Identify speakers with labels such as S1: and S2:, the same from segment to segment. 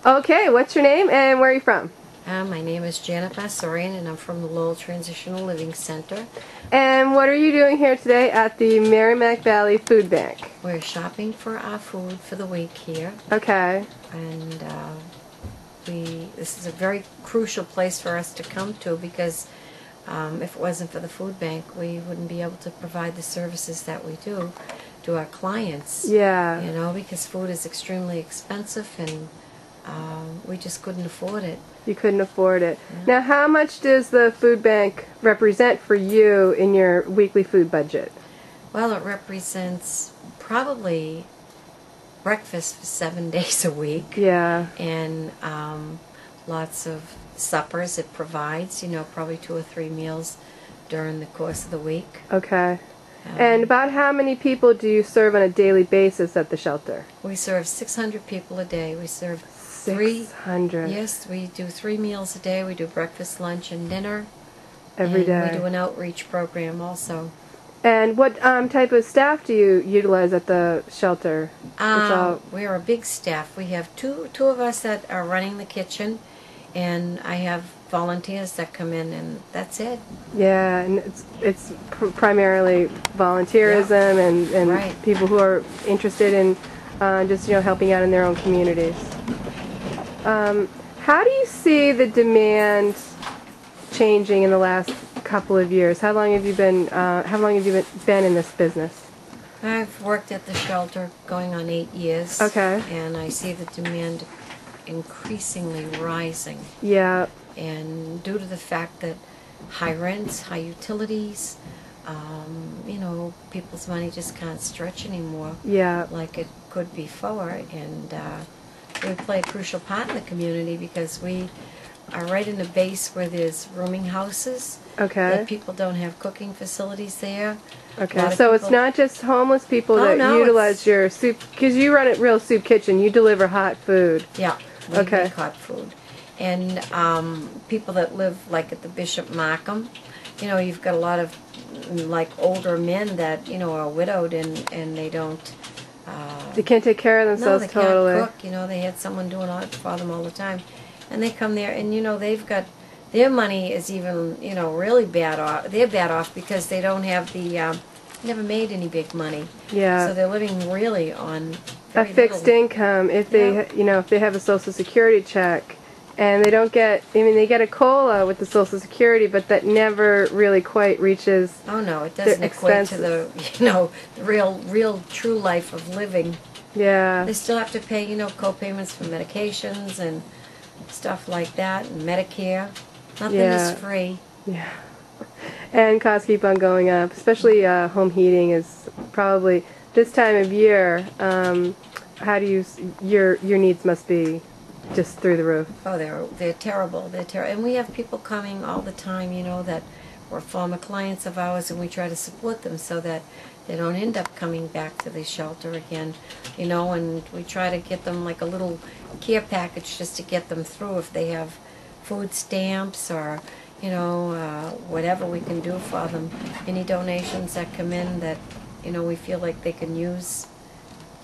S1: Okay, what's your name and where are you from?
S2: My name is Janet Barsorian, and I'm from the Lowell Transitional Living Center.
S1: And what are you doing here today at the Merrimack Valley Food Bank?
S2: We're shopping for our food for the week here,
S1: Okay.
S2: and this is a very crucial place for us to come to because if it wasn't for the food bank, we wouldn't be able to provide the services that we do to our clients.
S1: Yeah.
S2: You know, because food is extremely expensive, and we just couldn't afford it.
S1: You couldn't afford it.
S2: Yeah.
S1: Now, how much does the food bank represent for you in your weekly food budget?
S2: Well, it represents probably breakfast for 7 days a week.
S1: Yeah.
S2: And lots of suppers it provides, you know, probably 2 or 3 meals during the course of the week.
S1: Okay. And about how many people do you serve on a daily basis at the shelter?
S2: We serve 600 people a day. We serve
S1: 600.
S2: Yes, we do 3 meals a day. We do breakfast, lunch, and dinner.
S1: Every day.
S2: We do an outreach program also.
S1: And what type of staff do you utilize at the shelter?
S2: We're a big staff. We have two of us that are running the kitchen, and I have volunteers that come in, and that's it.
S1: Yeah, and it's primarily volunteerism and
S2: Right.
S1: people who are interested in just helping out in their own communities. How do you see the demand changing in the last couple of years? How long have you been in this business?
S2: I've worked at the shelter going on 8 years.
S1: Okay.
S2: And I see the demand increasingly rising.
S1: Yeah.
S2: And due to the fact that high rents, high utilities, you know, people's money just can't stretch anymore.
S1: Yeah.
S2: Like it could before. And we play a crucial part in the community because we are right in a base where there's rooming houses.
S1: Okay.
S2: That people don't have cooking facilities there.
S1: Okay, so it's not just homeless people that utilize your soup, because you run a real soup kitchen. You deliver hot food.
S2: Yeah, we make hot food. And people that live like at the Bishop Markham, you know, you've got a lot of like older men that, you know, are widowed and they don't...
S1: they can't take care of themselves.
S2: No, they can't cook. You know, they had someone doing it for them all the time. And they come there and, you know, they've got... Their money is even, you know, really bad off. They're bad off because they don't have the... never made any big money.
S1: Yeah.
S2: So they're living really on
S1: a fixed income. If they, you know, if they have a Social Security check, and they don't get, I mean, they get a COLA with the Social Security, but that never really quite reaches.
S2: Oh no, it doesn't equate to the, you know, the real true life of living.
S1: Yeah.
S2: They still have to pay, you know, co-payments for medications and stuff like that, and Medicare. Nothing is free.
S1: Yeah. And costs keep on going up, especially home heating is probably, this time of year, how do you, your needs must be just through the roof.
S2: Oh, they're terrible. They're terrible. And we have people coming all the time, you know, that were former clients of ours, and we try to support them so that they don't end up coming back to the shelter again, you know, and we try to get them like a little care package just to get them through if they have food stamps or, you know, whatever we can do for them. Any donations that come in that, you know, we feel like they can use,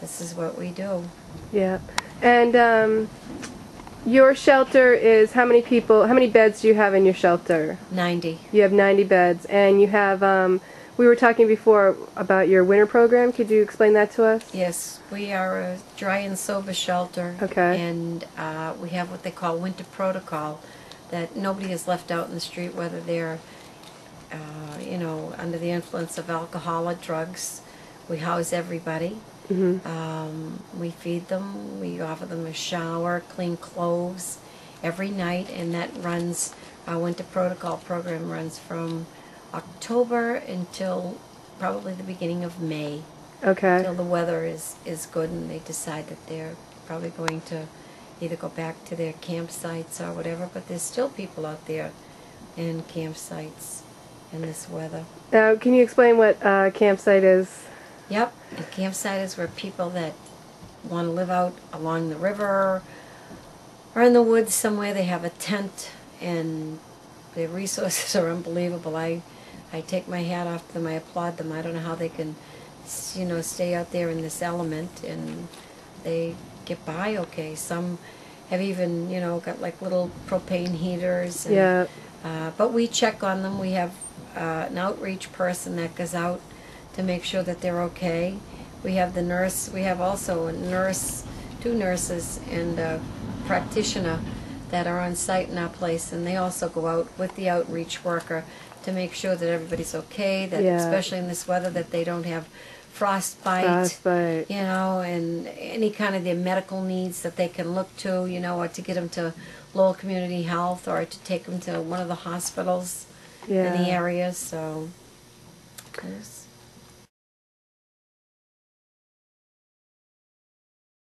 S2: this is what we do.
S1: Yeah. And your shelter is, how many people, how many beds do you have in your shelter?
S2: 90.
S1: You have 90 beds. And you have, we were talking before about your winter program. Could you explain that to us?
S2: Yes. We are a dry and sober shelter.
S1: Okay.
S2: And we have what they call winter protocol, that nobody is left out in the street, whether they're, you know, under the influence of alcohol or drugs. We house everybody. Mm-hmm. We feed them. We offer them a shower, clean clothes every night, and that runs, our winter protocol program runs from October until probably the beginning of May.
S1: Okay.
S2: Until the weather is good and they decide that they're probably going to either go back to their campsites or whatever, but there's still people out there in campsites in this weather.
S1: Now, can you explain what campsite is?
S2: Yep, a campsite is where people that want to live out along the river or in the woods somewhere, they have a tent, and their resources are unbelievable. I take my hat off to them, I applaud them. I don't know how they can, you know, stay out there in this element, and they get by okay. Some have even, you know, got like little propane heaters. And,
S1: Yeah.
S2: but we check on them. We have an outreach person that goes out to make sure that they're okay. We have the nurse. We have also a nurse, 2 nurses, and a practitioner that are on site in our place, and they also go out with the outreach worker to make sure that everybody's okay, that
S1: Yeah.
S2: especially in this weather, that they don't have frostbite,
S1: Frostbite.
S2: you know, and any kind of their medical needs that they can look to, you know, or to get them to Lowell Community Health or to take them to one of the hospitals in the
S1: Yeah.
S2: area. So there's